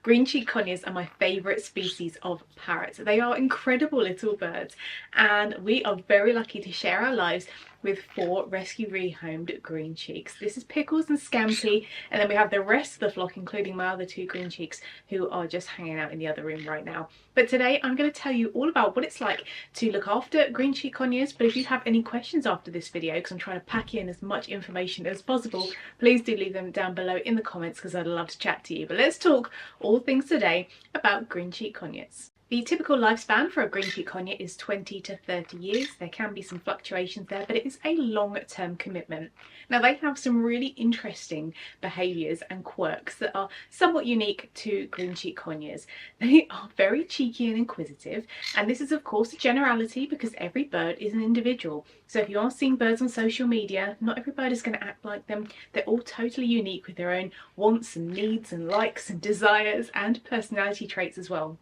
Green Cheek Conures are my favourite species of parrots. They are incredible little birds, and we are very lucky to share our lives with 4 rescue rehomed green cheeks. This is Pickles and Scampy, and then we have the rest of the flock, including my other 2 green cheeks, who are just hanging out in the other room right now. But today I'm going to tell you all about what it's like to look after Green Cheek Conures. But if you have any questions after this video, because I'm trying to pack in as much information as possible, please do leave them down below in the comments because I'd love to chat to you. But let's talk all things today about Green Cheek Conures. The typical lifespan for a Green Cheek Conure is 20 to 30 years. There can be some fluctuations there, but it is a long-term commitment. Now, they have some really interesting behaviours and quirks that are somewhat unique to Green Cheek Conures. They are very cheeky and inquisitive, and this is of course a generality because every bird is an individual. So if you are seeing birds on social media, not every bird is going to act like them. They're all totally unique with their own wants and needs and likes and desires and personality traits as well.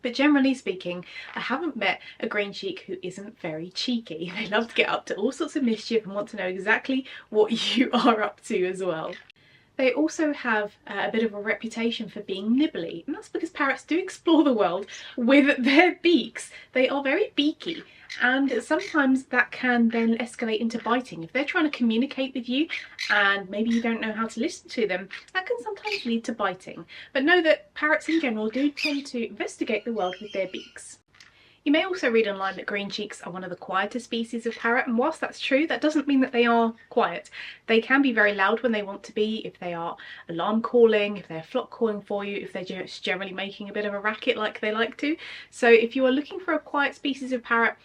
But generally speaking, I haven't met a green cheek who isn't very cheeky. They love to get up to all sorts of mischief and want to know exactly what you are up to as well. They also have a bit of a reputation for being nibbly, and that's because parrots do explore the world with their beaks. They are very beaky, and sometimes that can then escalate into biting. If they're trying to communicate with you and maybe you don't know how to listen to them, that can sometimes lead to biting. But know that parrots in general do tend to investigate the world with their beaks. You may also read online that green cheeks are one of the quieter species of parrot, and whilst that's true, that doesn't mean that they are quiet. They can be very loud when they want to be, if they are alarm calling, if they're flock calling for you, if they're just generally making a bit of a racket like they like to. So if you are looking for a quiet species of parrot,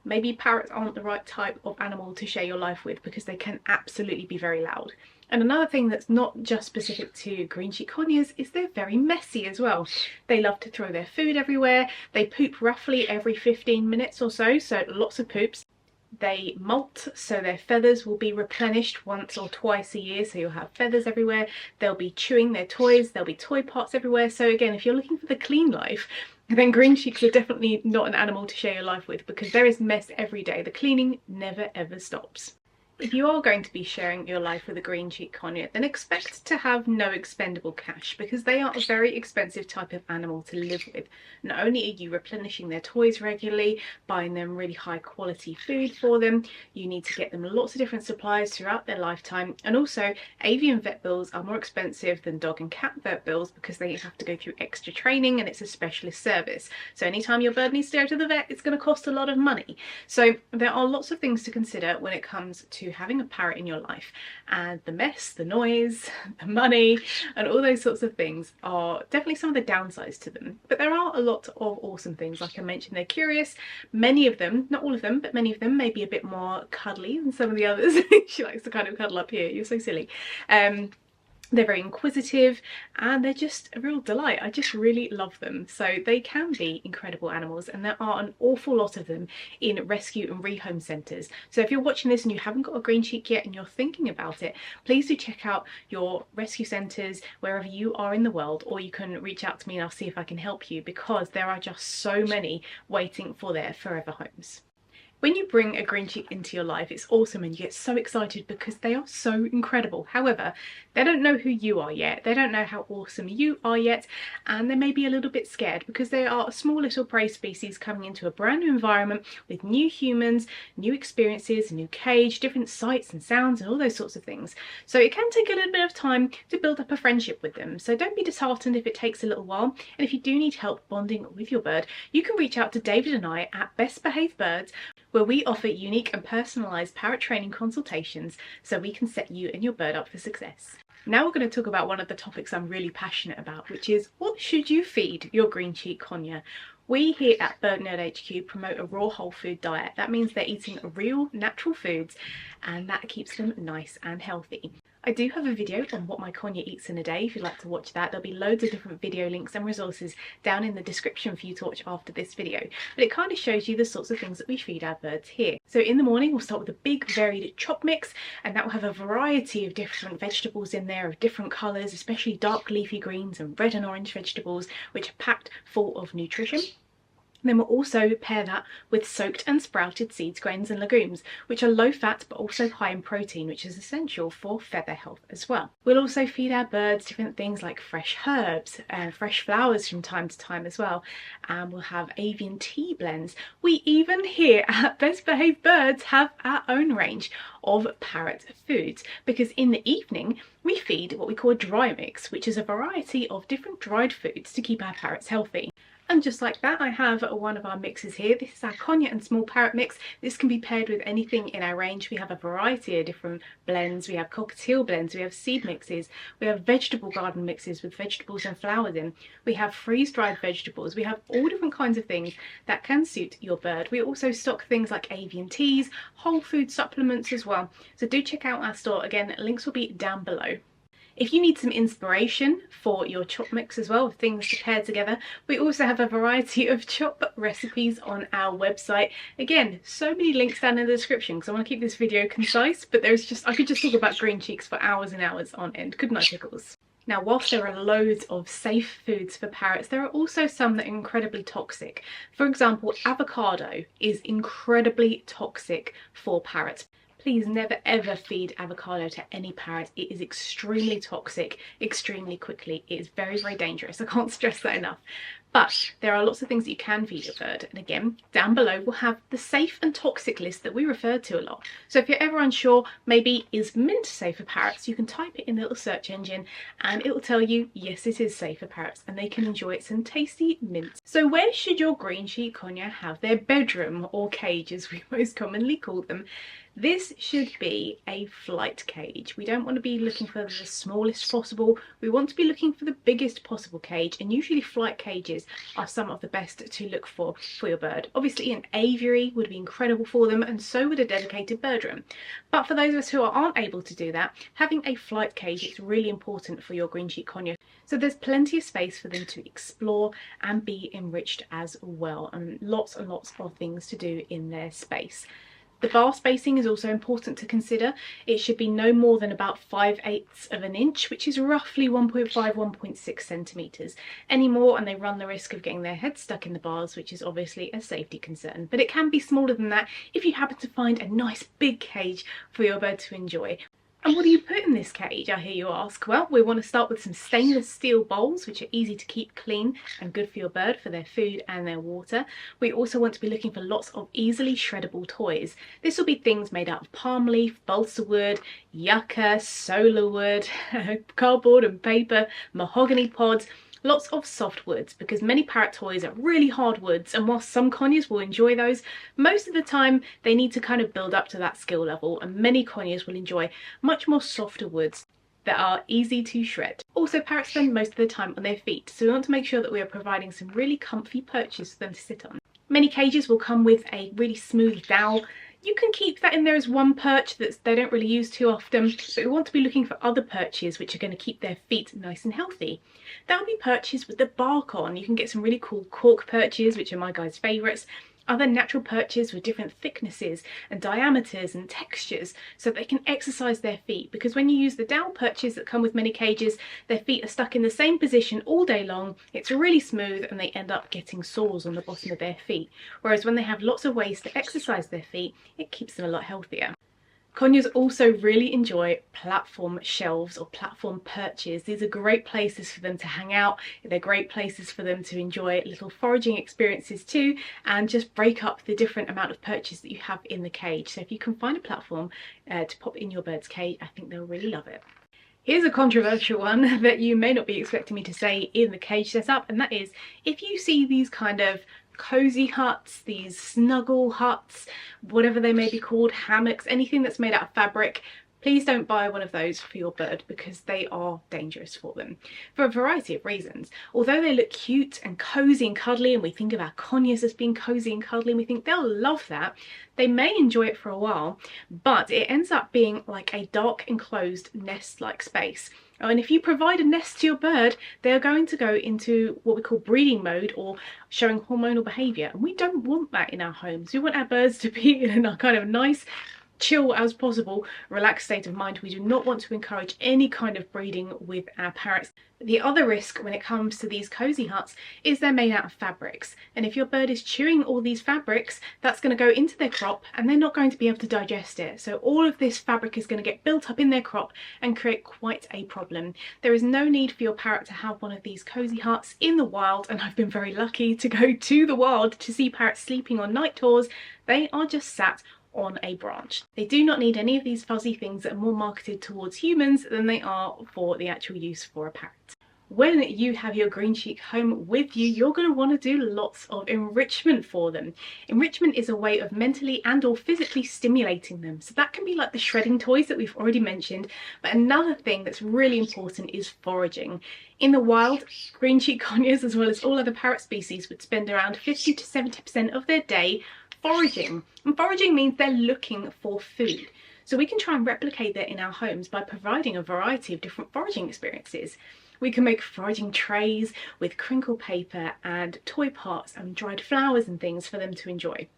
maybe parrots aren't the right type of animal to share your life with because they can absolutely be very loud. And another thing that's not just specific to Green Cheek Conures is they're very messy as well. They love to throw their food everywhere. They poop roughly every 15 minutes or so lots of poops. They molt, so their feathers will be replenished once or twice a year, so you'll have feathers everywhere. They'll be chewing their toys, there'll be toy parts everywhere. So again, if you're looking for the clean life, then green cheeks are definitely not an animal to share your life with because there is mess every day. The cleaning never ever stops. If you are going to be sharing your life with a Green Cheek Conure, then expect to have no expendable cash because they are a very expensive type of animal to live with. Not only are you replenishing their toys regularly, buying them really high quality food for them, you need to get them lots of different supplies throughout their lifetime, and also avian vet bills are more expensive than dog and cat vet bills because they have to go through extra training and it's a specialist service. So anytime your bird needs to go to the vet, it's going to cost a lot of money. So there are lots of things to consider when it comes to having a parrot in your life, and the mess, the noise, the money and all those sorts of things are definitely some of the downsides to them. But there are a lot of awesome things. Like I mentioned, they're curious. Many of them, not all of them, but many of them may be a bit more cuddly than some of the others. She likes to kind of cuddle up here, you're so silly. They're very inquisitive and they're just a real delight. I just really love them. So they can be incredible animals, and there are an awful lot of them in rescue and rehome centres. So if you're watching this and you haven't got a green cheek yet and you're thinking about it, please do check out your rescue centres wherever you are in the world, or you can reach out to me and I'll see if I can help you because there are just so many waiting for their forever homes. When you bring a green cheek into your life, it's awesome and you get so excited because they are so incredible. However, they don't know who you are yet. They don't know how awesome you are yet, and they may be a little bit scared because they are a small little prey species coming into a brand new environment with new humans, new experiences, a new cage, different sights and sounds and all those sorts of things. So it can take a little bit of time to build up a friendship with them. So don't be disheartened if it takes a little while. And if you do need help bonding with your bird, you can reach out to David and I at Best Behaved Birds, where we offer unique and personalised parrot training consultations so we can set you and your bird up for success. Now we're going to talk about one of the topics I'm really passionate about, which is what should you feed your Green Cheek Conure? We here at BirdNerd HQ promote a raw whole food diet. That means they're eating real natural foods and that keeps them nice and healthy. I do have a video on what my conure eats in a day if you'd like to watch that. There'll be loads of different video links and resources down in the description for you to watch after this video. But it kind of shows you the sorts of things that we feed our birds here. So in the morning we'll start with a big varied chop mix, and that will have a variety of different vegetables in there of different colours, especially dark leafy greens and red and orange vegetables, which are packed full of nutrition. Then we'll also pair that with soaked and sprouted seeds, grains and legumes, which are low fat but also high in protein, which is essential for feather health as well. We'll also feed our birds different things like fresh herbs and fresh flowers from time to time as well. And we'll have avian tea blends. We even here at Best Behaved Birds have our own range of parrot foods, because in the evening we feed what we call a dry mix, which is a variety of different dried foods to keep our parrots healthy. And just like that, I have one of our mixes here. This is our conure and small parrot mix. This can be paired with anything in our range. We have a variety of different blends. We have cockatiel blends, we have seed mixes, we have vegetable garden mixes with vegetables and flowers in. We have freeze-dried vegetables. We have all different kinds of things that can suit your bird. We also stock things like avian teas, whole food supplements as well. So do check out our store. Again, links will be down below. If you need some inspiration for your chop mix as well, things to pair together, we also have a variety of chop recipes on our website. Again, so many links down in the description because I want to keep this video concise, but I could just talk about green cheeks for hours and hours on end, couldn't I, Pickles? Now, whilst there are loads of safe foods for parrots, there are also some that are incredibly toxic. For example, avocado is incredibly toxic for parrots. Please never ever feed avocado to any parrot. It is extremely toxic, extremely quickly. It is very, very dangerous. I can't stress that enough. But there are lots of things that you can feed your bird. And again, down below we'll have the safe and toxic list that we refer to a lot. So if you're ever unsure, maybe is mint safe for parrots, you can type it in the little search engine and it will tell you, yes, it is safe for parrots and they can enjoy some tasty mint. So where should your Green Cheek Conure have their bedroom, or cage as we most commonly call them? This should be a flight cage. We don't want to be looking for the smallest possible. We want to be looking for the biggest possible cage, and usually flight cages are some of the best to look for your bird. Obviously an aviary would be incredible for them, and so would a dedicated bird room. But for those of us who aren't able to do that, having a flight cage is really important for your Green Cheek Conure. So there's plenty of space for them to explore and be enriched as well, and lots of things to do in their space. The bar spacing is also important to consider. It should be no more than about 5/8 of an inch, which is roughly 1.5, 1.6 centimetres. Any more and they run the risk of getting their head stuck in the bars, which is obviously a safety concern. But it can be smaller than that if you happen to find a nice big cage for your bird to enjoy. And what do you put in this cage, I hear you ask? Well, we want to start with some stainless steel bowls, which are easy to keep clean and good for your bird for their food and their water. We also want to be looking for lots of easily shreddable toys. This will be things made out of palm leaf, balsa wood, yucca, solar wood, cardboard and paper, mahogany pods. Lots of soft woods, because many parrot toys are really hard woods, and whilst some conures will enjoy those, most of the time they need to kind of build up to that skill level, and many conures will enjoy much more softer woods that are easy to shred. Also, parrots spend most of the time on their feet, so we want to make sure that we are providing some really comfy perches for them to sit on. Many cages will come with a really smooth dowel. You can keep that in there as one perch that they don't really use too often, but we want to be looking for other perches which are going to keep their feet nice and healthy. That'll be perches with the bark on. You can get some really cool cork perches, which are my guys' favourites. Other natural perches with different thicknesses and diameters and textures, so they can exercise their feet, because when you use the dowel perches that come with many cages, their feet are stuck in the same position all day long. It's really smooth and they end up getting sores on the bottom of their feet, whereas when they have lots of ways to exercise their feet, it keeps them a lot healthier. Conures also really enjoy platform shelves or platform perches. These are great places for them to hang out. They're great places for them to enjoy little foraging experiences too, and just break up the different amount of perches that you have in the cage. So if you can find a platform to pop in your bird's cage, I think they'll really love it. Here's a controversial one that you may not be expecting me to say in the cage setup, and that is, if you see these kind of cozy huts, these snuggle huts, whatever they may be called, hammocks, anything that's made out of fabric, please don't buy one of those for your bird, because they are dangerous for them for a variety of reasons. Although they look cute and cozy and cuddly, and we think of our conures as being cozy and cuddly, and we think they'll love that, they may enjoy it for a while, but it ends up being like a dark enclosed nest-like space. And if you provide a nest to your bird, they are going to go into what we call breeding mode, or showing hormonal behaviour, and we don't want that in our homes. We want our birds to be in a kind of nice, chill as possible, relaxed state of mind. We do not want to encourage any kind of breeding with our parrots. The other risk when it comes to these cozy huts is they're made out of fabrics, and if your bird is chewing all these fabrics, that's going to go into their crop and they're not going to be able to digest it. So all of this fabric is going to get built up in their crop and create quite a problem. There is no need for your parrot to have one of these cozy huts in the wild, and I've been very lucky to go to the wild to see parrots sleeping on night tours. They are just sat on a branch. They do not need any of these fuzzy things that are more marketed towards humans than they are for the actual use for a parrot. When you have your green cheek home with you, you're going to want to do lots of enrichment for them. Enrichment is a way of mentally and or physically stimulating them. So that can be like the shredding toys that we've already mentioned. But another thing that's really important is foraging. In the wild, green cheek conures, as well as all other parrot species, would spend around 50 to 70% of their day foraging. And foraging means they're looking for food. So we can try and replicate that in our homes by providing a variety of different foraging experiences. We can make foraging trays with crinkle paper and toy parts and dried flowers and things for them to enjoy.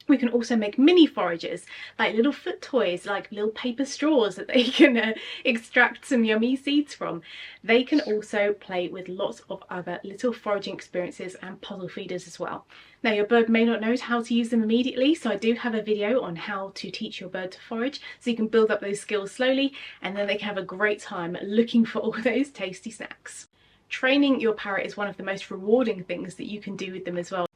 We can also make mini foragers, like little foot toys, like little paper straws that they can extract some yummy seeds from. They can also play with lots of other little foraging experiences and puzzle feeders as well. Now your bird may not know how to use them immediately, so I do have a video on how to teach your bird to forage, so you can build up those skills slowly and then they can have a great time looking for all those tasty snacks. Training your parrot is one of the most rewarding things that you can do with them as well.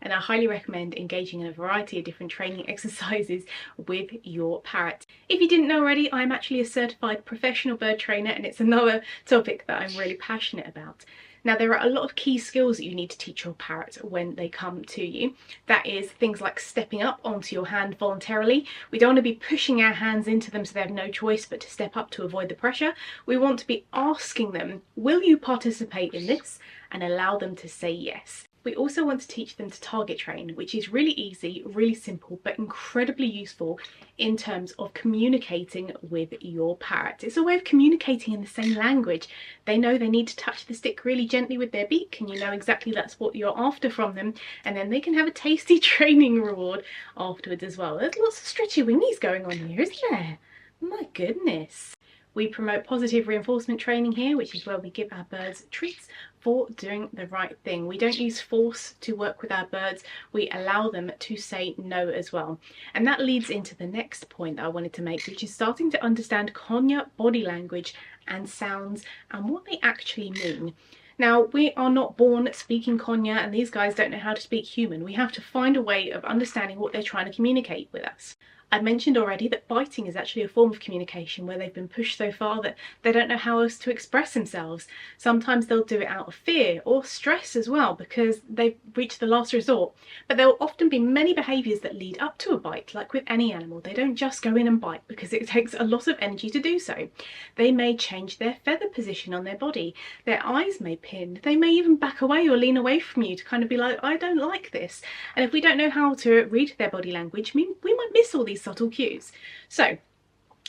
And I highly recommend engaging in a variety of different training exercises with your parrot. If you didn't know already, I'm actually a certified professional bird trainer, and it's another topic that I'm really passionate about. Now, there are a lot of key skills that you need to teach your parrot when they come to you. That is things like stepping up onto your hand voluntarily. We don't want to be pushing our hands into them so they have no choice but to step up to avoid the pressure. We want to be asking them, will you participate in this? And allow them to say yes. We also want to teach them to target train, which is really easy, really simple, but incredibly useful in terms of communicating with your parrot. It's a way of communicating in the same language. They know they need to touch the stick really gently with their beak, and you know exactly that's what you're after from them, and then they can have a tasty training reward afterwards as well. There's lots of stretchy wingies going on here, isn't there? My goodness. We promote positive reinforcement training here, which is where we give our birds treats for doing the right thing. We don't use force to work with our birds, we allow them to say no as well. And that leads into the next point that I wanted to make, which is starting to understand conure body language and sounds and what they actually mean. Now, we are not born speaking conure, and these guys don't know how to speak human. We have to find a way of understanding what they're trying to communicate with us. I mentioned already that biting is actually a form of communication where they've been pushed so far that they don't know how else to express themselves. Sometimes they'll do it out of fear or stress as well because they've reached the last resort. But there will often be many behaviours that lead up to a bite, like with any animal. They don't just go in and bite because it takes a lot of energy to do so. They may change their feather position on their body. Their eyes may pin. They may even back away or lean away from you to kind of be like, I don't like this. And if we don't know how to read their body language, we might miss all these subtle cues. So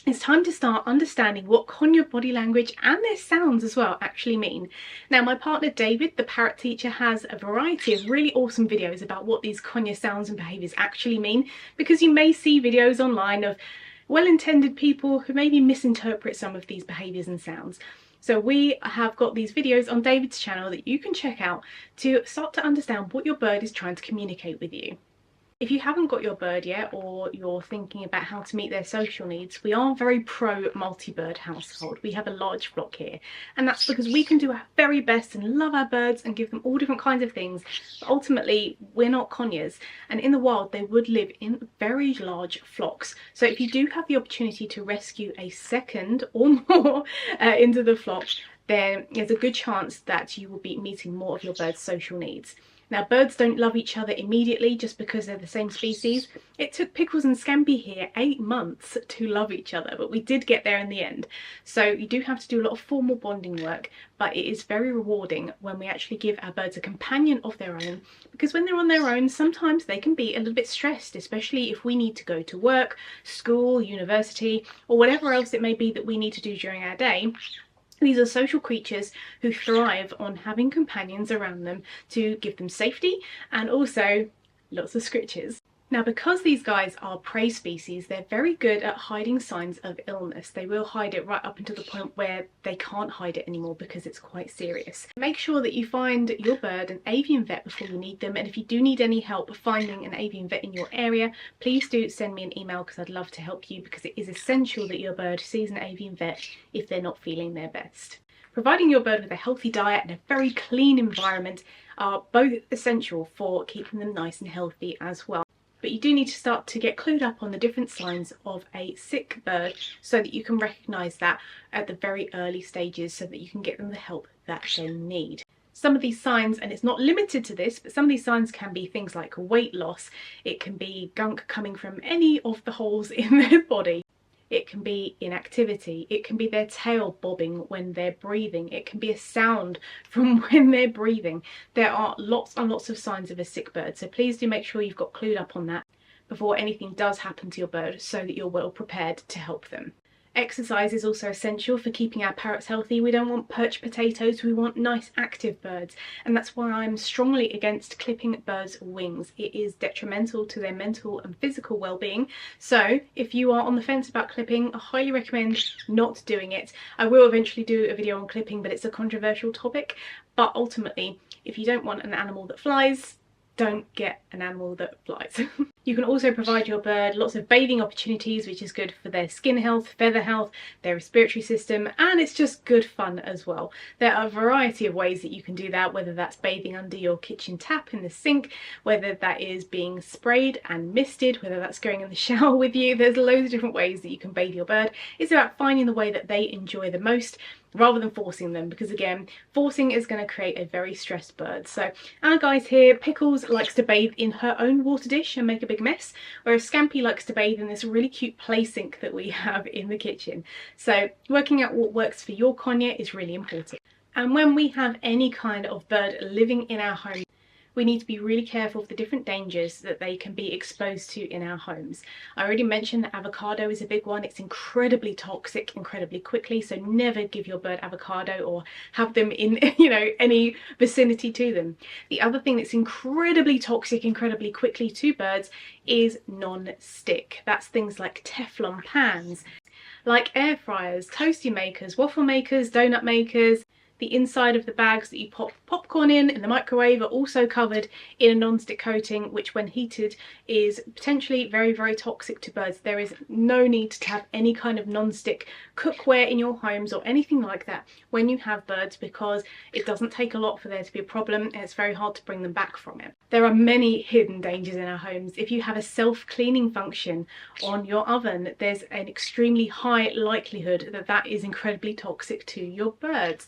it's time to start understanding what conure body language and their sounds as well actually mean. Now, my partner David, the parrot teacher, has a variety of really awesome videos about what these conure sounds and behaviours actually mean, because you may see videos online of well-intended people who maybe misinterpret some of these behaviours and sounds. So we have got these videos on David's channel that you can check out to start to understand what your bird is trying to communicate with you. If you haven't got your bird yet, or you're thinking about how to meet their social needs, we are very pro multi-bird household. We have a large flock here, and that's because we can do our very best and love our birds and give them all different kinds of things, but ultimately we're not conures, and in the wild they would live in very large flocks. So if you do have the opportunity to rescue a second or more into the flock, then there's a good chance that you will be meeting more of your bird's social needs. Now, birds don't love each other immediately just because they're the same species. It took Pickles and Scampi here 8 months to love each other, but we did get there in the end. So you do have to do a lot of formal bonding work, but it is very rewarding when we actually give our birds a companion of their own, because when they're on their own, sometimes they can be a little bit stressed, especially if we need to go to work, school, university, or whatever else it may be that we need to do during our day. These are social creatures who thrive on having companions around them to give them safety and also lots of scritches. Now, because these guys are prey species, they're very good at hiding signs of illness. They will hide it right up until the point where they can't hide it anymore because it's quite serious. Make sure that you find your bird an avian vet before you need them, and if you do need any help finding an avian vet in your area, please do send me an email because I'd love to help you, because it is essential that your bird sees an avian vet if they're not feeling their best. Providing your bird with a healthy diet and a very clean environment are both essential for keeping them nice and healthy as well. But you do need to start to get clued up on the different signs of a sick bird so that you can recognise that at the very early stages so that you can get them the help that they need. Some of these signs, and it's not limited to this, but some of these signs can be things like weight loss. It can be gunk coming from any of the holes in their body. It can be inactivity. It can be their tail bobbing when they're breathing. It can be a sound from when they're breathing. There are lots and lots of signs of a sick bird, so please do make sure you've got clued up on that before anything does happen to your bird so that you're well prepared to help them. Exercise is also essential for keeping our parrots healthy. We don't want perch potatoes, we want nice active birds, and that's why I'm strongly against clipping birds' wings. It is detrimental to their mental and physical well-being. So if you are on the fence about clipping, I highly recommend not doing it. I will eventually do a video on clipping, but it's a controversial topic. But ultimately, if you don't want an animal that flies, don't get an animal that flies. You can also provide your bird lots of bathing opportunities, which is good for their skin health, feather health, their respiratory system, and it's just good fun as well. There are a variety of ways that you can do that, whether that's bathing under your kitchen tap in the sink, whether that is being sprayed and misted, whether that's going in the shower with you. There's loads of different ways that you can bathe your bird. It's about finding the way that they enjoy the most, rather than forcing them, because again, forcing is going to create a very stressed bird. So our guys here, Pickles likes to bathe in her own water dish and make a big mess, whereas Scampy likes to bathe in this really cute play sink that we have in the kitchen. So working out what works for your conure is really important. And when we have any kind of bird living in our home, we need to be really careful of the different dangers that they can be exposed to in our homes. I already mentioned that avocado is a big one. It's incredibly toxic incredibly quickly, so never give your bird avocado or have them in any vicinity to them. The other thing that's incredibly toxic incredibly quickly to birds is non-stick. That's things like Teflon pans, like air fryers, toasty makers, waffle makers, donut makers. The inside of the bags that you pop popcorn in the microwave are also covered in a non-stick coating, which when heated is potentially very, very toxic to birds. There is no need to have any kind of non-stick cookware in your homes or anything like that when you have birds, because it doesn't take a lot for there to be a problem and it's very hard to bring them back from it. There are many hidden dangers in our homes. If you have a self-cleaning function on your oven, there's an extremely high likelihood that that is incredibly toxic to your birds.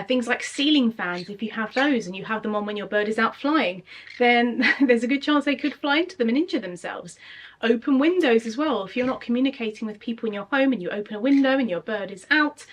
Things like ceiling fans, if you have those and you have them on when your bird is out flying, then there's a good chance they could fly into them and injure themselves. Open windows as well. If you're not communicating with people in your home and you open a window and your bird is out,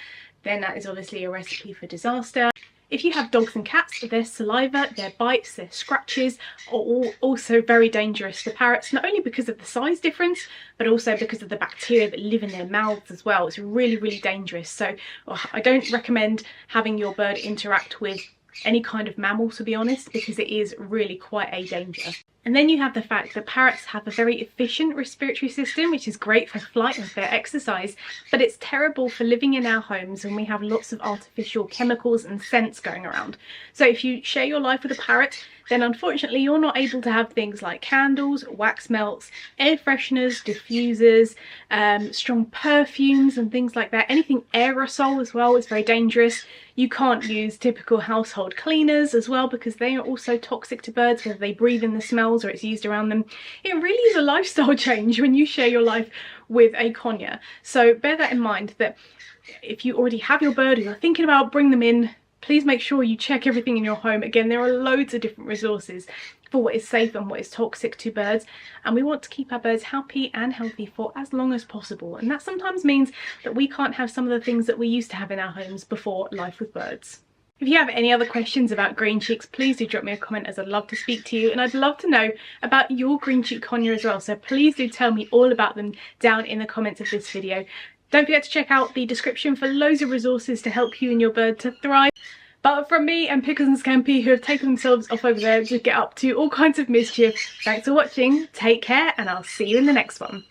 then that is obviously a recipe for disaster. If you have dogs and cats, their saliva, their bites, their scratches are all also very dangerous to parrots, not only because of the size difference, but also because of the bacteria that live in their mouths as well. It's really, really dangerous. So I don't recommend having your bird interact with any kind of mammal, to be honest, because it is really quite a danger. And then you have the fact that parrots have a very efficient respiratory system, which is great for flight and for exercise, but it's terrible for living in our homes when we have lots of artificial chemicals and scents going around. So if you share your life with a parrot, then unfortunately you're not able to have things like candles, wax melts, air fresheners, diffusers, strong perfumes and things like that. Anything aerosol as well is very dangerous. You can't use typical household cleaners as well, because they are also toxic to birds, whether they breathe in the smells or it's used around them. It really is a lifestyle change when you share your life with a conure. So bear that in mind, that if you already have your bird and you're thinking about bringing them in, please make sure you check everything in your home. Again, there are loads of different resources for what is safe and what is toxic to birds, and we want to keep our birds happy and healthy for as long as possible, and that sometimes means that we can't have some of the things that we used to have in our homes before life with birds. If you have any other questions about green cheeks, please do drop me a comment, as I'd love to speak to you, and I'd love to know about your green cheek conure as well, so please do tell me all about them down in the comments of this video. Don't forget to check out the description for loads of resources to help you and your bird to thrive. But from me and Pickles and Scampy, who have taken themselves off over there to get up to all kinds of mischief, thanks for watching, take care, and I'll see you in the next one.